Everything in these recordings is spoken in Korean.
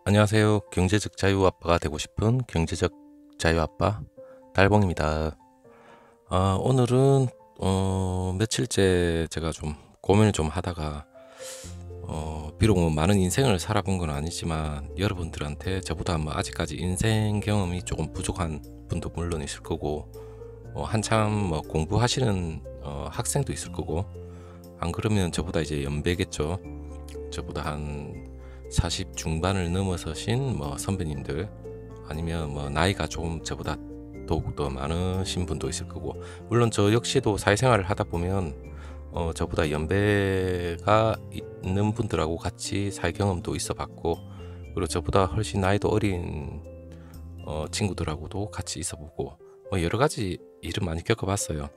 안녕하세요. 경제적 자유 아빠가 되고 싶은 경제적 자유 아빠 달봉입니다. 오늘은 며칠째 제가 좀 고민을 좀 하다가 비록 뭐 많은 인생을 살아본 건 아니지만 여러분들한테 저보다 뭐 아직까지 인생 경험이 조금 부족한 분도 물론 있을 거고 한참 뭐 공부하시는 학생도 있을 거고, 안 그러면 저보다 이제 연배겠죠. 저보다 한 40 중반을 넘어서신 뭐 선배님들, 아니면 뭐 나이가 좀 저보다 더욱더 많으신 분도 있을 거고, 물론 저 역시도 사회생활을 하다 보면 저보다 연배가 있는 분들하고 같이 살 경험도 있어 봤고, 그리고 저보다 훨씬 나이도 어린 친구들하고도 같이 있어 보고, 뭐 여러 가지 일을 많이 겪어 봤어요.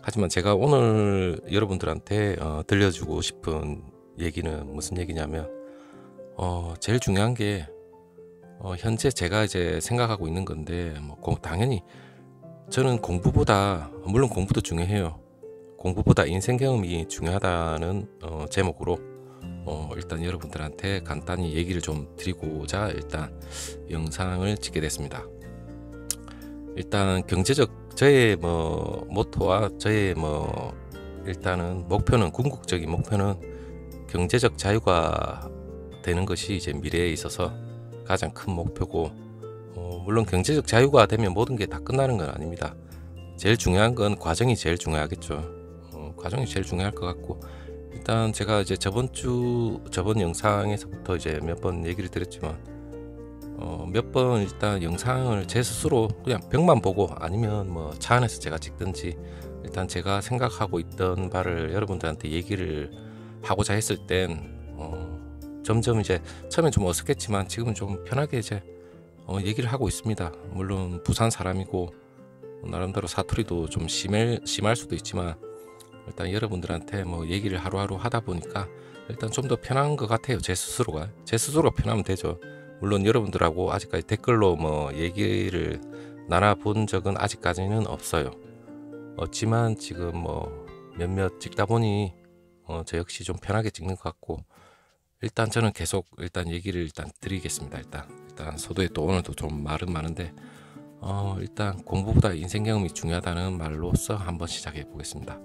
하지만 제가 오늘 여러분들한테 들려주고 싶은 얘기는 무슨 얘기냐면, 제일 중요한 게 현재 제가 이제 생각하고 있는 건데, 뭐 당연히 저는 공부보다, 물론 공부도 중요해요. 공부보다 인생 경험이 중요하다는 제목으로 일단 여러분들한테 간단히 얘기를 좀 드리고자 일단 영상을 찍게 됐습니다. 일단 경제적 저의 뭐 모토와 저의 뭐 일단은 목표는, 궁극적인 목표는 경제적 자유가 되는 것이 이제 미래에 있어서 가장 큰 목표고, 물론 경제적 자유가 되면 모든 게 다 끝나는 건 아닙니다. 제일 중요한 건 과정이 제일 중요하겠죠. 과정이 제일 중요할 것 같고, 일단 제가 이제 저번 영상에서부터 이제 몇 번 얘기를 드렸지만, 몇 번 일단 영상을 제 스스로 그냥 벽만 보고, 아니면 뭐 차 안에서 제가 찍든지, 일단 제가 생각하고 있던 바를 여러분들한테 얘기를 하고자 했을 땐 점점 이제 처음엔 좀 어색했지만 지금은 좀 편하게 이제 얘기를 하고 있습니다. 물론 부산 사람이고 나름대로 사투리도 좀 심할 수도 있지만, 일단 여러분들한테 뭐 얘기를 하루하루 하다 보니까 일단 좀 더 편한 것 같아요. 제 스스로가 편하면 되죠. 물론 여러분들하고 아직까지 댓글로 뭐 얘기를 나눠본 적은 아직까지는 없어요. 없지만 지금 뭐 몇몇 찍다 보니 저 역시 좀 편하게 찍는 것 같고, 일단 저는 계속 일단 얘기를 일단 드리겠습니다. 일단 서두에 또 오늘도 좀 말은 많은데, 일단 공부보다 인생 경험이 중요하다는 말로써 한번 시작해 보겠습니다.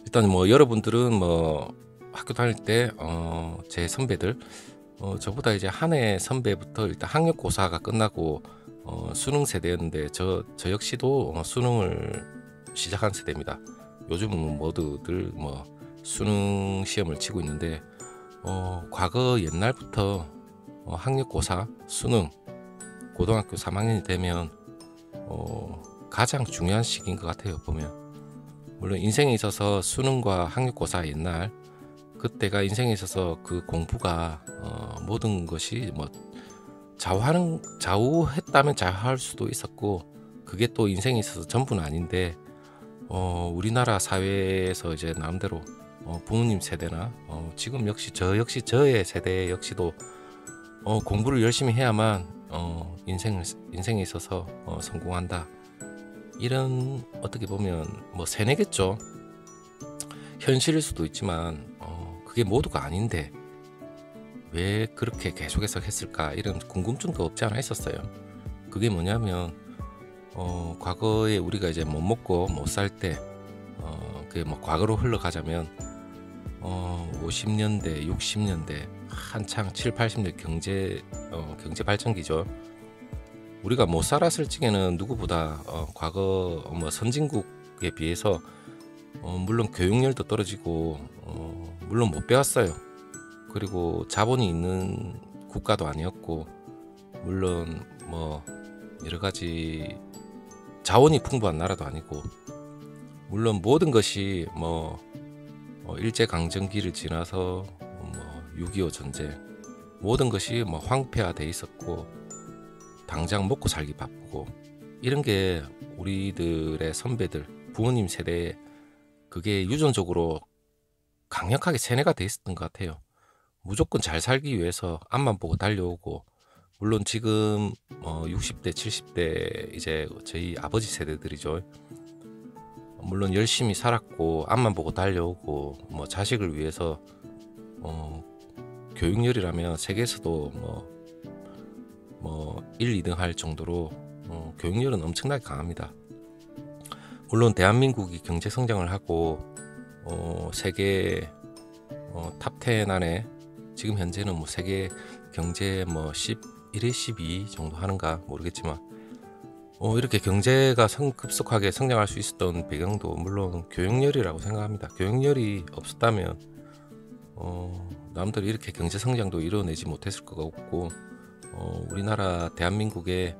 일단 뭐 여러분들은 뭐 학교 다닐 때 제 선배들, 저보다 이제 한 해 선배부터 일단 학력고사가 끝나고 수능 세대였는데, 저 역시도 수능을 시작한 세대입니다. 요즘은 모두들 뭐 수능 시험을 치고 있는데, 과거 옛날부터 학력고사, 수능, 고등학교 3학년이 되면 가장 중요한 시기인 것 같아요. 보면 물론 인생에 있어서 수능과 학력고사, 옛날 그때가 인생에 있어서 그 공부가 모든 것이 뭐 좌우했다면 좌우할 수도 있었고, 그게 또 인생에 있어서 전부는 아닌데, 우리나라 사회에서 이제 나름대로 부모님 세대나 지금 역시 저의 세대 역시도 공부를 열심히 해야만 인생에 있어서 성공한다, 이런 어떻게 보면 뭐 세뇌겠죠. 현실일 수도 있지만 그게 모두가 아닌데 왜 그렇게 계속해서 했을까, 이런 궁금증도 없지 않아 있었어요. 그게 뭐냐면 과거에 우리가 이제 못 먹고 못 살 때, 그게 뭐 과거로 흘러가자면 50년대 60년대 한창 7, 80년대 경제 발전기죠. 우리가 못 살았을 적에는 누구보다 과거 뭐 선진국에 비해서 물론 교육열도 떨어지고 물론 못 배웠어요. 그리고 자본이 있는 국가도 아니었고, 물론 뭐 여러 가지 자원이 풍부한 나라도 아니고, 물론 모든 것이 뭐 일제강점기를 지나서 뭐 6.25 전쟁, 모든 것이 뭐 황폐화돼 있었고 당장 먹고 살기 바쁘고, 이런 게 우리들의 선배들, 부모님 세대에 그게 유전적으로 강력하게 세뇌가 돼 있었던 것 같아요. 무조건 잘 살기 위해서 앞만 보고 달려오고, 물론 지금 60대 70대 이제 저희 아버지 세대들이죠. 물론 열심히 살았고 앞만 보고 달려오고, 뭐 자식을 위해서 교육열이라면 세계에서도 뭐 1, 2등 할 정도로 교육열은 엄청나게 강합니다. 물론 대한민국이 경제 성장을 하고 세계 탑10 안에 지금 현재는 뭐 세계 경제 뭐 11위, 12위 정도 하는가 모르겠지만 이렇게 경제가 급속하게 성장할 수 있었던 배경도 물론 교육열이라고 생각합니다. 교육열이 없었다면 남들이 이렇게 경제 성장도 이뤄내지 못했을 것 같고 우리나라 대한민국의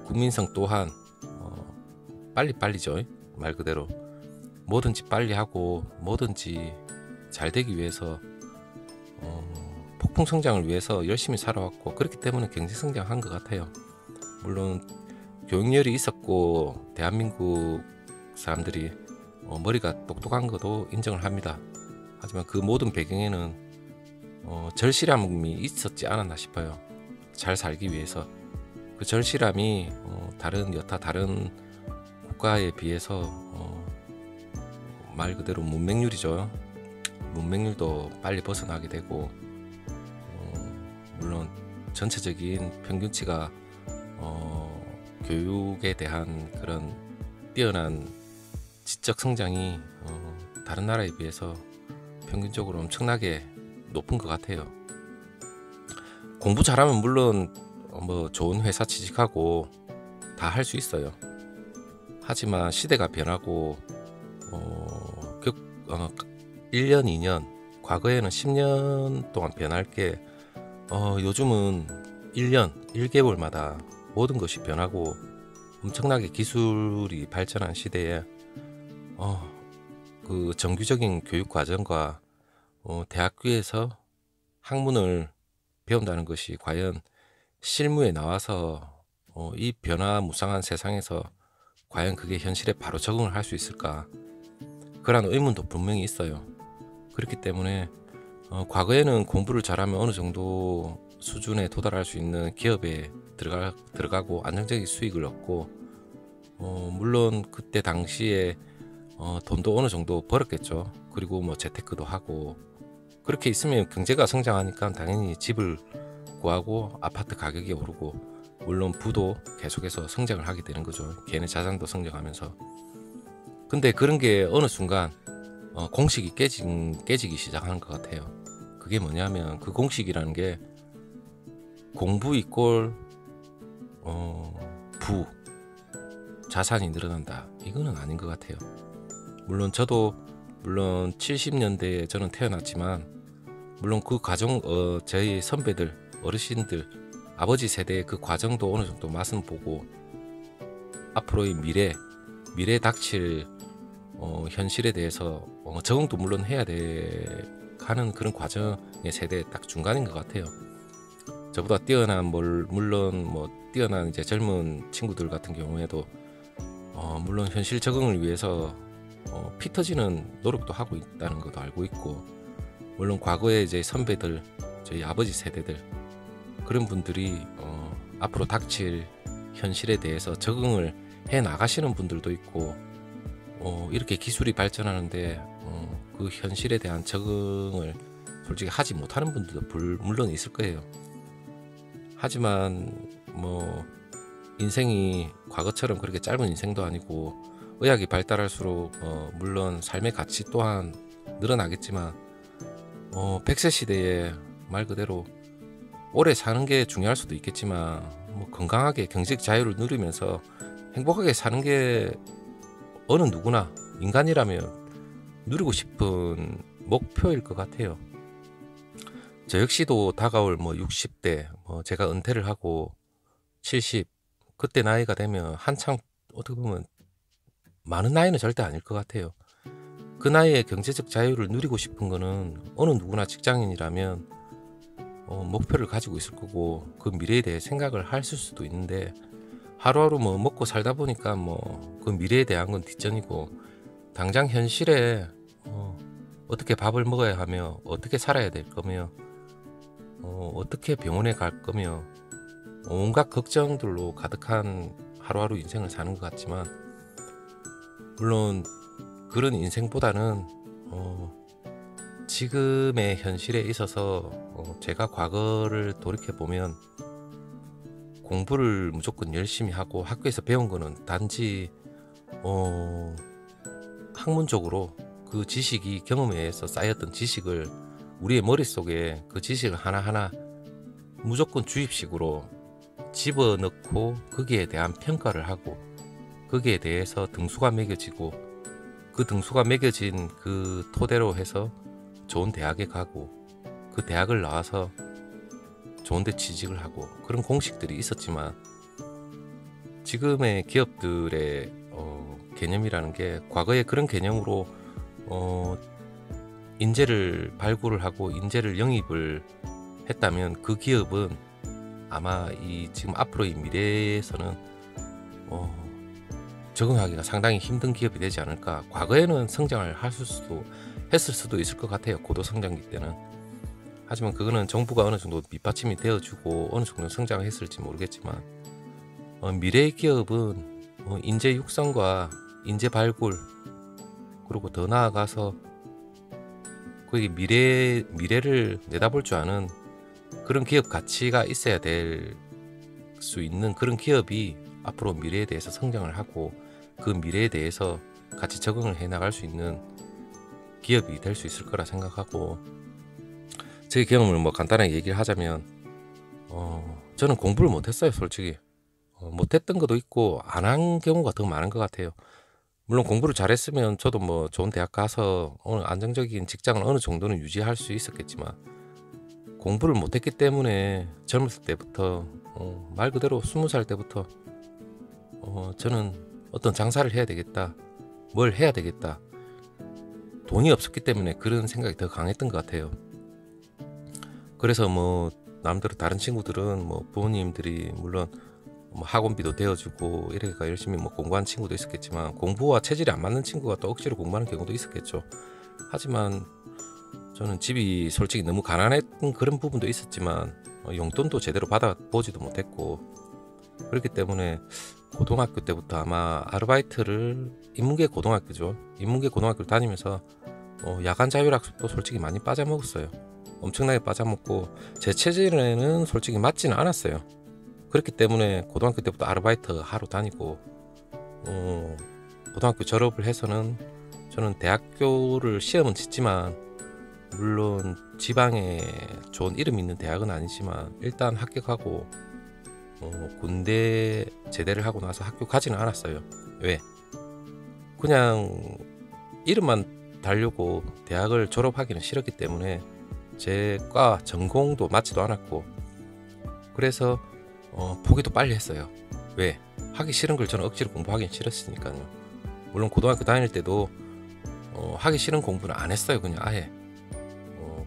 국민성 또한 빨리빨리죠. 말 그대로 뭐든지 빨리 하고 뭐든지 잘 되기 위해서 폭풍 성장을 위해서 열심히 살아왔고 그렇기 때문에 경제 성장한 것 같아요. 물론 교육열이 있었고 대한민국 사람들이 머리가 똑똑한 것도 인정을 합니다. 하지만 그 모든 배경에는 절실함이 있었지 않았나 싶어요. 잘 살기 위해서. 그 절실함이 여타 다른 국가에 비해서 말 그대로 문맹률이죠. 문맹률도 빨리 벗어나게 되고 물론 전체적인 평균치가 교육에 대한 그런 뛰어난 지적 성장이 다른 나라에 비해서 평균적으로 엄청나게 높은 것 같아요. 공부 잘하면 물론 뭐 좋은 회사 취직하고 다 할 수 있어요. 하지만 시대가 변하고 1년, 2년, 과거에는 10년 동안 변할 게 요즘은 1년, 1개월마다 모든 것이 변하고 엄청나게 기술이 발전한 시대에 그 정규적인 교육 과정과 대학교에서 학문을 배운다는 것이 과연 실무에 나와서 이 변화무쌍한 세상에서 과연 그게 현실에 바로 적응을 할 수 있을까? 그런 의문도 분명히 있어요. 그렇기 때문에 과거에는 공부를 잘하면 어느 정도 수준에 도달할 수 있는 기업에 들어가고 안정적인 수익을 얻고 물론 그때 당시에 돈도 어느 정도 벌었겠죠. 그리고 뭐 재테크도 하고 그렇게 있으면 경제가 성장하니까 당연히 집을 구하고 아파트 가격이 오르고 물론 부도 계속해서 성장을 하게 되는 거죠. 개인의 자산도 성장하면서. 근데 그런 게 어느 순간 공식이 깨지기 시작하는 것 같아요. 그게 뭐냐면 그 공식이라는 게 공부 이꼴 부 자산이 늘어난다. 이거는 아닌 것 같아요. 물론 저도 70년대에 저는 태어났지만 물론 그 과정 저희 선배들 어르신들 아버지 세대의 그 과정도 어느 정도 맛은 보고 앞으로의 미래에 닥칠 현실에 대해서 적응도 물론 해야 하는 그런 과정의 세대의 딱 중간인 것 같아요. 저보다 뛰어난 물론 뭐 뛰어난 이제 젊은 친구들 같은 경우에도 물론 현실 적응을 위해서 피 터지는 노력도 하고 있다는 것도 알고 있고 물론 과거에 이제 선배들 저희 아버지 세대들 그런 분들이 앞으로 닥칠 현실에 대해서 적응을 해 나가시는 분들도 있고 이렇게 기술이 발전하는데 그 현실에 대한 적응을 솔직히 하지 못하는 분들도 물론 있을 거예요. 하지만 뭐 인생이 과거처럼 그렇게 짧은 인생도 아니고 의학이 발달할수록 물론 삶의 가치 또한 늘어나겠지만 100세 시대에 말 그대로 오래 사는 게 중요할 수도 있겠지만 뭐 건강하게 경제적 자유를 누리면서 행복하게 사는 게 어느 누구나 인간이라면 누리고 싶은 목표일 것 같아요. 저 역시도 다가올 60대 제가 은퇴를 하고 70 그때 나이가 되면 한창 어떻게 보면 많은 나이는 절대 아닐 것 같아요. 그 나이에 경제적 자유를 누리고 싶은 거는 어느 누구나 직장인이라면 목표를 가지고 있을 거고 그 미래에 대해 생각을 할 수도 있는데 하루하루 먹고 살다 보니까 그 미래에 대한 건 뒷전이고 당장 현실에 어떻게 밥을 먹어야 하며 어떻게 살아야 될 거며 어떻게 병원에 갈 거며 온갖 걱정들로 가득한 하루하루 인생을 사는 것 같지만 물론 그런 인생보다는 지금의 현실에 있어서 제가 과거를 돌이켜보면 공부를 무조건 열심히 하고 학교에서 배운 거는 단지 학문적으로 그 지식이 경험에 의해서 쌓였던 지식을 우리의 머릿속에 그 지식을 하나하나 무조건 주입식으로 집어넣고 거기에 대한 평가를 하고 거기에 대해서 등수가 매겨지고 그 등수가 매겨진 그 토대로 해서 좋은 대학에 가고 그 대학을 나와서 좋은 데 취직을 하고 그런 공식들이 있었지만 지금의 기업들의 개념이라는 게 과거에 그런 개념으로 인재를 발굴을 하고 인재를 영입을 했다면 그 기업은 아마 이 지금 앞으로의 미래에서는 적응하기가 상당히 힘든 기업이 되지 않을까. 과거에는 성장을 했을 수도 있을 것 같아요. 고도 성장기 때는. 하지만 그거는 정부가 어느 정도 밑받침이 되어주고 어느 정도 성장을 했을지 모르겠지만 미래의 기업은 인재 육성과 인재 발굴 그리고 더 나아가서 거기 미래를 내다볼 줄 아는 그런 기업 가치가 있어야 될 수 있는 그런 기업이 앞으로 미래에 대해서 성장을 하고 그 미래에 대해서 같이 적응을 해 나갈 수 있는 기업이 될 수 있을 거라 생각하고 제 경험을 뭐 간단하게 얘기를 하자면 저는 공부를 못했어요. 솔직히 못했던 것도 있고 안 한 경우가 더 많은 것 같아요. 물론 공부를 잘했으면 저도 뭐 좋은 대학 가서 어느 안정적인 직장을 어느 정도는 유지할 수 있었겠지만 공부를 못했기 때문에 젊었을 때부터 말 그대로 20살 때부터 저는 어떤 장사를 해야 되겠다, 뭘 해야 되겠다. 돈이 없었기 때문에 그런 생각이 더 강했던 것 같아요. 그래서 뭐 남대로 다른 친구들은 뭐 부모님들이 물론 뭐 학원비도 대어주고 이래가 열심히 뭐 공부한 친구도 있었겠지만 공부와 체질이 안 맞는 친구가 또 억지로 공부하는 경우도 있었겠죠. 하지만 저는 집이 솔직히 너무 가난했던 그런 부분도 있었지만 용돈도 제대로 받아보지도 못했고 그렇기 때문에 고등학교 때부터 아마 아르바이트를 인문계 고등학교죠. 인문계 고등학교를 다니면서 야간 자율학습도 솔직히 많이 빠져먹었어요. 엄청나게 빠져먹고 제 체질에는 솔직히 맞지는 않았어요. 그렇기 때문에 고등학교 때부터 아르바이트 하러 다니고 고등학교 졸업을 해서는 저는 대학교를 시험은 치지만 물론 지방에 좋은 이름 있는 대학은 아니지만 일단 합격하고 군대 제대를 하고 나서 학교 가지는 않았어요. 왜? 그냥 이름만 달려고 대학을 졸업하기는 싫었기 때문에 제 과 전공도 맞지도 않았고 그래서 포기도 빨리 했어요. 왜? 하기 싫은 걸 저는 억지로 공부하기는 싫었으니까요. 물론 고등학교 다닐 때도 하기 싫은 공부는 안 했어요. 그냥 아예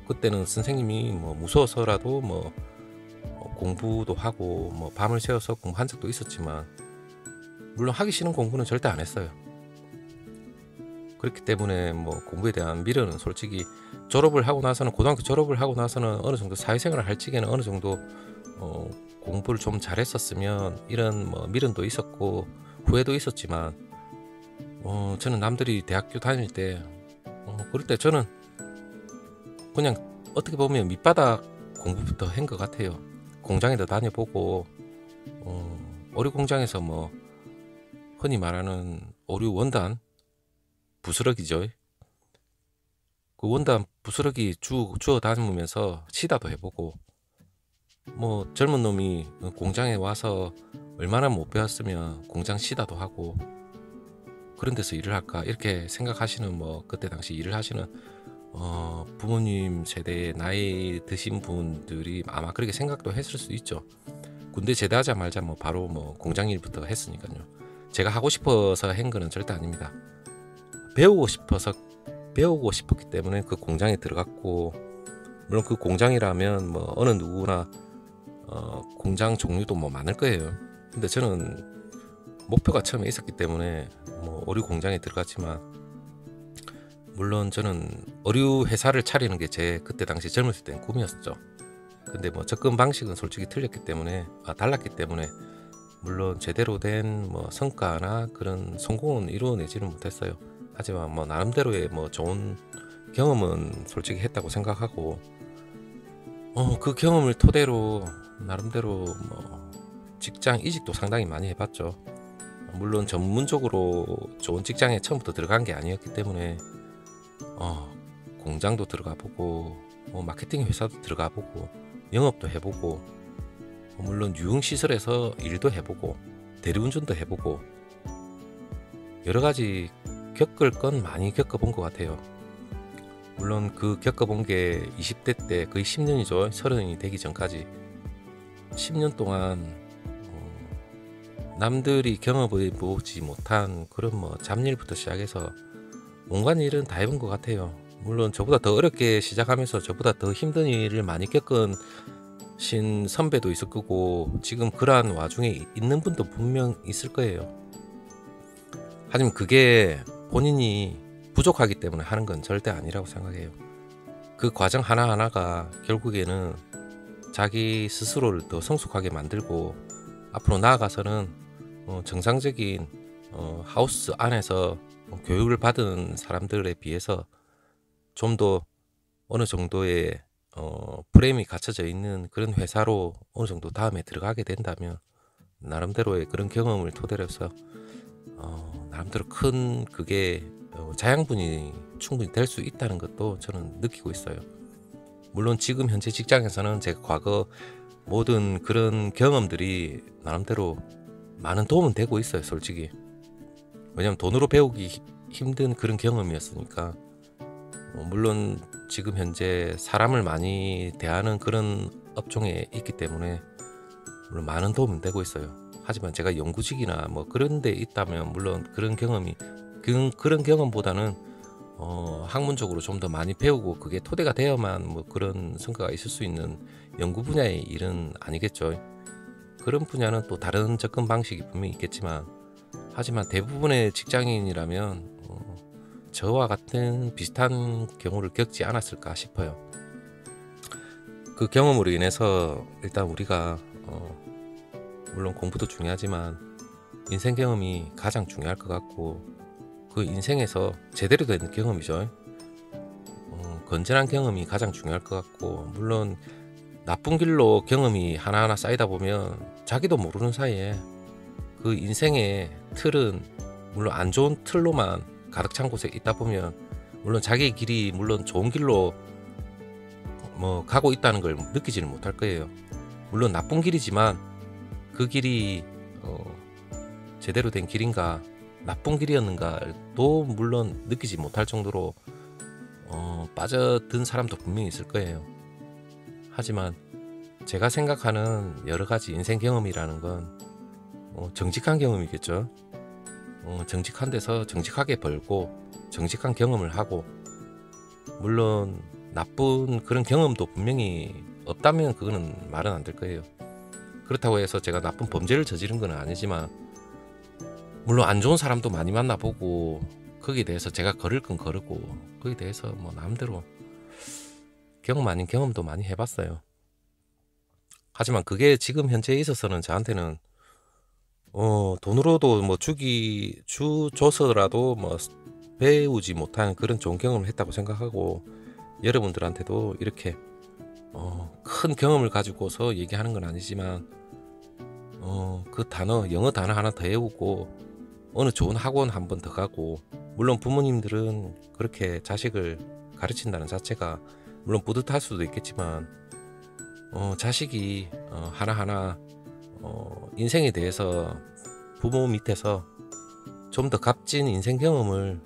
그때는 선생님이 뭐 무서워서라도 뭐 공부도 하고 뭐 밤을 새워서 공부한 적도 있었지만 물론 하기 싫은 공부는 절대 안 했어요. 그렇기 때문에 뭐 공부에 대한 미련은 솔직히 졸업을 하고 나서는 고등학교 졸업을 하고 나서는 어느 정도 사회생활을 할 적에는 어느 정도 공부를 좀 잘했었으면 이런 뭐 미련도 있었고 후회도 있었지만 저는 남들이 대학교 다닐 때 그럴 때 저는 그냥 어떻게 보면 밑바닥 공부부터 한 것 같아요. 공장에도 다녀보고 오류 공장에서 뭐 흔히 말하는 오류 원단 부스러기죠. 그 원단 부스러기 주워 다니면서 시다도 해보고 뭐 젊은 놈이 공장에 와서 얼마나 못 배웠으면 공장 시다도 하고 그런 데서 일을 할까 이렇게 생각하시는 뭐 그때 당시 일을 하시는 부모님 세대의 나이 드신 분들이 아마 그렇게 생각도 했을 수도 있죠. 군대 제대하자마자 뭐 바로 뭐 공장 일부터 했으니까요. 제가 하고 싶어서 한 거는 절대 아닙니다. 배우고 싶었기 때문에 그 공장에 들어갔고 물론 그 공장이라면 뭐 어느 누구나 공장 종류도 뭐 많을 거예요. 근데 저는 목표가 처음에 있었기 때문에 뭐 오류 공장에 들어갔지만 물론 저는 어류 회사를 차리는 게 제 그때 당시 젊었을 때는 꿈이었죠. 근데 뭐 접근 방식은 솔직히 달랐기 때문에 물론 제대로 된 뭐 성과나 그런 성공은 이루어내지는 못했어요. 하지만 뭐 나름대로의 뭐 좋은 경험은 솔직히 했다고 생각하고 그 경험을 토대로 나름대로 뭐 직장 이직도 상당히 많이 해봤죠. 물론 전문적으로 좋은 직장에 처음부터 들어간 게 아니었기 때문에 공장도 들어가 보고 마케팅 회사도 들어가 보고 영업도 해보고 물론 유흥시설에서 일도 해보고 대리운전도 해보고 여러 가지 겪을 건 많이 겪어본 것 같아요. 물론 그 겪어본 게 20대 때 거의 10년이죠. 30이 되기 전까지 10년 동안 남들이 경험해 보지 못한 그런 뭐 잡일부터 시작해서 온갖 일은 다 해본 것 같아요. 물론 저보다 더 어렵게 시작하면서 저보다 더 힘든 일을 많이 겪은 신 선배도 있을 거고 지금 그러한 와중에 있는 분도 분명 있을 거예요. 하지만 그게 본인이 부족하기 때문에 하는 건 절대 아니라고 생각해요. 그 과정 하나하나가 결국에는 자기 스스로를 더 성숙하게 만들고 앞으로 나아가서는 정상적인 하우스 안에서 교육을 받은 사람들에 비해서 좀 더 어느 정도의 프레임이 갖춰져 있는 그런 회사로 어느 정도 다음에 들어가게 된다면 나름대로의 그런 경험을 토대로 해서 나름대로 큰 그게 자양분이 충분히 될 수 있다는 것도 저는 느끼고 있어요. 물론 지금 현재 직장에서는 제가 과거 모든 그런 경험들이 나름대로 많은 도움은 되고 있어요, 솔직히. 왜냐면 돈으로 배우기 힘든 그런 경험이었으니까. 물론 지금 현재 사람을 많이 대하는 그런 업종에 있기 때문에 물론 많은 도움은 되고 있어요. 하지만 제가 연구직이나 뭐 그런 데 있다면 물론 그런 경험이 그런 경험보다는 학문적으로 좀 더 많이 배우고 그게 토대가 되어야만 뭐 그런 성과가 있을 수 있는 연구 분야의 일은 아니겠죠. 그런 분야는 또 다른 접근 방식이 분명히 있겠지만 하지만 대부분의 직장인이라면 저와 같은 비슷한 경우를 겪지 않았을까 싶어요. 그 경험으로 인해서 일단 우리가 물론 공부도 중요하지만 인생 경험이 가장 중요할 것 같고 그 인생에서 제대로 된 경험이죠. 건전한 경험이 가장 중요할 것 같고 물론 나쁜 길로 경험이 하나하나 쌓이다 보면 자기도 모르는 사이에 그 인생의 틀은 물론 안 좋은 틀로만 가득 찬 곳에 있다 보면 물론 자기 길이 물론 좋은 길로 뭐 가고 있다는 걸 느끼지는 못할 거예요. 물론 나쁜 길이지만 그 길이 제대로 된 길인가 나쁜 길이었는가도 물론 느끼지 못할 정도로 빠져든 사람도 분명히 있을 거예요. 하지만 제가 생각하는 여러 가지 인생 경험이라는 건 정직한 경험이겠죠. 정직한 데서 정직하게 벌고 정직한 경험을 하고 물론 나쁜 그런 경험도 분명히 없다면 그거는 말은 안 될 거예요. 그렇다고 해서 제가 나쁜 범죄를 저지른 건 아니지만 물론 안 좋은 사람도 많이 만나보고 거기에 대해서 제가 걸을 건 거르고 거기에 대해서 뭐 남대로 경험 아닌 경험도 많이 해봤어요. 하지만 그게 지금 현재에 있어서는 저한테는 돈으로도 뭐 줘서라도 뭐 배우지 못한 그런 좋은 경험을 했다고 생각하고 여러분들한테도 이렇게 큰 경험을 가지고서 얘기하는 건 아니지만 그 단어 영어 단어 하나 더 외우고 어느 좋은 학원 한 번 더 가고 물론 부모님들은 그렇게 자식을 가르친다는 자체가 물론 뿌듯할 수도 있겠지만 자식이 하나하나 인생에 대해서 부모 밑에서 좀 더 값진 인생 경험을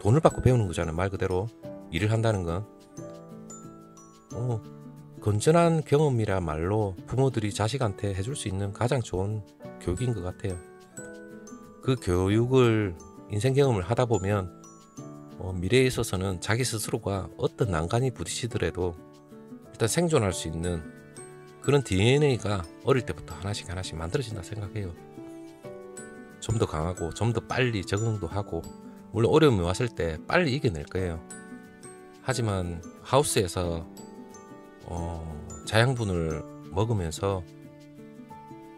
돈을 받고 배우는 거잖아요. 말 그대로 일을 한다는 건 건전한 경험이라 말로 부모들이 자식한테 해줄 수 있는 가장 좋은 교육인 것 같아요. 그 교육을 인생 경험을 하다 보면 미래에 있어서는 자기 스스로가 어떤 난간이 부딪히더라도 일단 생존할 수 있는 그런 DNA가 어릴 때부터 하나씩 만들어진다 생각해요. 좀 더 강하고 좀 더 빨리 적응도 하고 물론 어려움이 왔을 때 빨리 이겨낼 거예요. 하지만 하우스에서 자양분을 먹으면서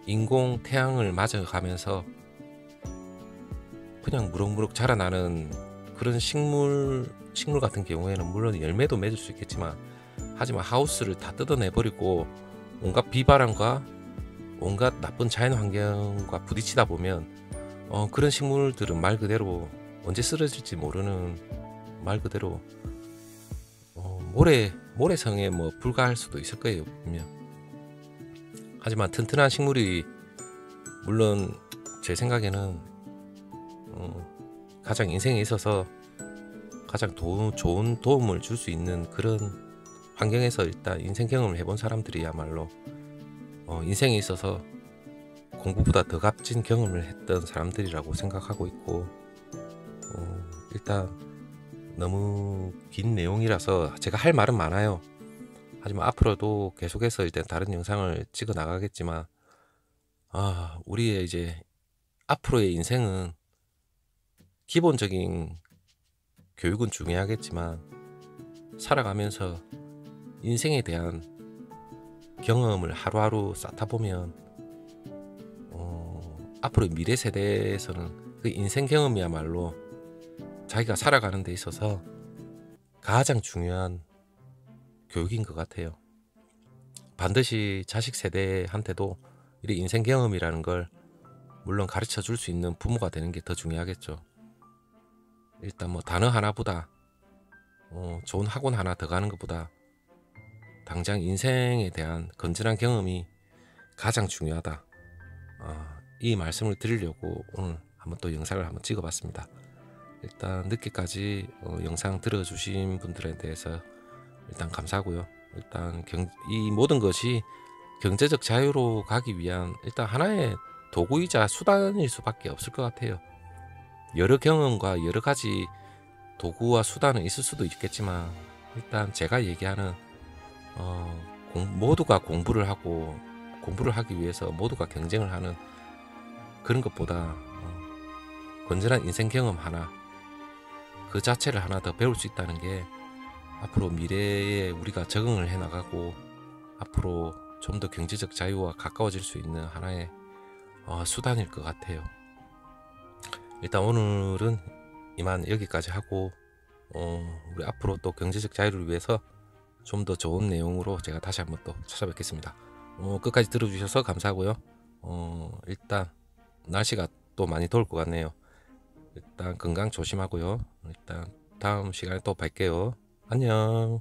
인공 태양을 맞아가면서 그냥 무럭무럭 자라나는 그런 식물 같은 경우에는 물론 열매도 맺을 수 있겠지만 하지만 하우스를 다 뜯어내버리고 온갖 비바람과 온갖 나쁜 자연 환경과 부딪히다 보면 그런 식물들은 말 그대로 언제 쓰러질지 모르는, 말 그대로 모래성에 뭐 불과할 수도 있을 거예요, 분명. 하지만 튼튼한 식물이, 물론 제 생각에는 가장 인생에 있어서 가장 좋은 도움을 줄 수 있는 그런 환경에서 일단 인생 경험을 해본 사람들이야말로 인생에 있어서 공부보다 더 값진 경험을 했던 사람들이라고 생각하고 있고, 일단 너무 긴 내용이라서 제가 할 말은 많아요. 하지만 앞으로도 계속해서 일단 다른 영상을 찍어 나가겠지만, 우리의 이제 앞으로의 인생은 기본적인 교육은 중요하겠지만, 살아가면서 인생에 대한 경험을 하루하루 쌓다 보면 앞으로 미래 세대에서는 그 인생 경험이야말로 자기가 살아가는 데 있어서 가장 중요한 교육인 것 같아요. 반드시 자식 세대한테도 이 인생 경험이라는 걸 물론 가르쳐 줄 수 있는 부모가 되는 게 더 중요하겠죠. 일단 뭐 단어 하나보다 좋은 학원 하나 더 가는 것보다 당장 인생에 대한 건전한 경험이 가장 중요하다. 이 말씀을 드리려고 오늘 한번 또 영상을 한번 찍어봤습니다. 일단 늦게까지 영상 들어주신 분들에 대해서 일단 감사하고요. 일단 이 모든 것이 경제적 자유로 가기 위한 일단 하나의 도구이자 수단일 수밖에 없을 것 같아요. 여러 경험과 여러 가지 도구와 수단은 있을 수도 있겠지만, 일단 제가 얘기하는 모두가 공부를 하기 위해서 모두가 경쟁을 하는 그런 것보다 건전한 인생 경험 하나, 그 자체를 하나 더 배울 수 있다는 게 앞으로 미래에 우리가 적응을 해나가고 앞으로 좀 더 경제적 자유와 가까워질 수 있는 하나의 수단일 것 같아요. 일단 오늘은 이만 여기까지 하고 우리 앞으로 또 경제적 자유를 위해서 좀 더 좋은 내용으로 제가 다시 한번 또 찾아뵙겠습니다. 끝까지 들어주셔서 감사하고요. 일단 날씨가 또 많이 더울 것 같네요. 일단 건강 조심하고요. 일단 다음 시간에 또 뵐게요. 안녕.